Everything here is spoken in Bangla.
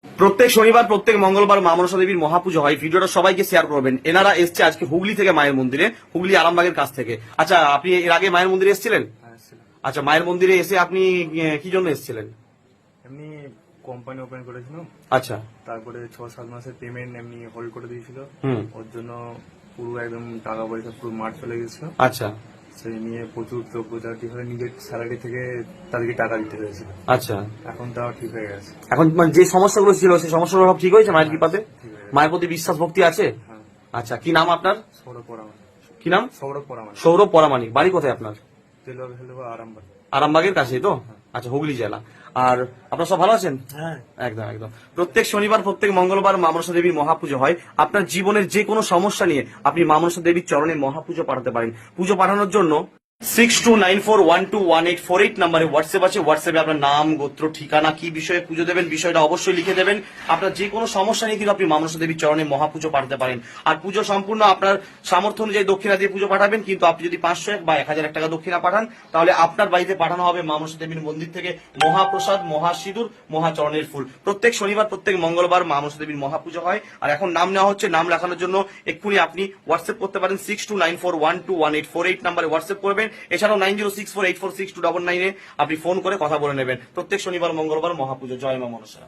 প্রত্যেক শনিবার প্রত্যেক মঙ্গলবার মা মনসা দেবীর মহাপুজো হয়। ভিডিওটা সবাইকে শেয়ার করবেন। এনারা এসছে আজকে হুগলি থেকে মায়ের মন্দিরে, হুগলি আরামবাগের কাছ থেকে। আচ্ছা, আপনি এর আগে মায়ের মন্দিরে এসেছিলেন? আচ্ছা, মায়ের মন্দিরে এসে আপনি কি জন্য এসেছিলেন? এমনি কোম্পানি ওপেন করেছিলাম, আচ্ছা, তারপরে 6-7 মাসের পেমেন্ট এমনি হোল্ড করে দিয়েছিল। হুম, ওর জন্য পুরো একদম টাকা পয়সা পুরো মার চলে গেছিল। আচ্ছা, সেই নিয়ে প্রচুর দ্রব্যজাতি হয়ে নিজের স্যালারি থেকে তাদেরকে টাকা দিতে হয়েছিল। আচ্ছা। এখন তাও ঠিক হয়ে গেছে। এখন মানে যে সমস্যাগুলো ছিল সেই সমস্যাগুলো সব ঠিক হয়েছে মায়ের কৃপাতে? ঠিক হয়ে গেছে। মায়ের প্রতি বিশ্বাস ভক্তি আছে? হ্যাঁ। আচ্ছা, কি নাম আপনার? সৌরভ পরামানিক। কি নাম? সৌরভ পরামানিক। সৌরভ পরামানিক। বাড়ি কোথায় আপনার? তেলুয়া ভেলুয়া আরামবাগ। আরামবাগের কাছেই তো? আচ্ছা, হুগলি জেলা। আর আপনারা সব ভালো আছেন? হ্যাঁ। একদম একদম। প্রত্যেক শনিবার প্রত্যেক মঙ্গলবার মা মনসা দেবীর মহাপুজো হয়। আপনার জীবনের যে কোনো সমস্যা নিয়ে আপনি মা মনসা দেবীর চরণে মহাপুজো পাঠাতে পারেন। পুজো পাঠানোর জন্য 6294121848 নাম্বারে হোয়াটসঅ্যাপ আছে। হোয়াটসঅ্যাপে আপনার নাম, গোত্র, ঠিকানা, কি বিষয়ে পুজো দেবেন বিষয়টা অবশ্যই লিখে দেবেন। আপনার যে কোনো সমস্যা নিয়ে কিন্তু আপনি মা মনসা দেবীর চরণে মহাপুজো পাঠাতে পারেন। আর পুজো সম্পূর্ণ আপনার সামর্থ্য অনুযায়ী দক্ষিণা দিয়ে পুজো পাঠাবেন। কিন্তু আপনি যদি 500 বা 1000 টাকা দক্ষিণা পাঠান তাহলে আপনার বাড়িতে পাঠানো হবে মা মনসা দেবীর মন্দির থেকে মহাপ্রসাদ, মহাসিঁদুর, মহাচরণের ফুল। প্রত্যেক শনিবার প্রত্যেক মঙ্গলবার মা মনসা দেবীর মহাপুজো হয়। আর এখন নাম নেওয়া হচ্ছে। নাম লেখানোর জন্য এক্ষুনি আপনি হোয়াটসঅ্যাপ করতে পারেন। 6294121848 নাম্বারে হোয়াটসঅ্যাপ করবেন। এছাড়াও 9064846299 আপনি ফোন করে কথা বলে নেবেন। প্রত্যেক শনিবার মঙ্গলবার মহাপুজো। জয় মা মনসা।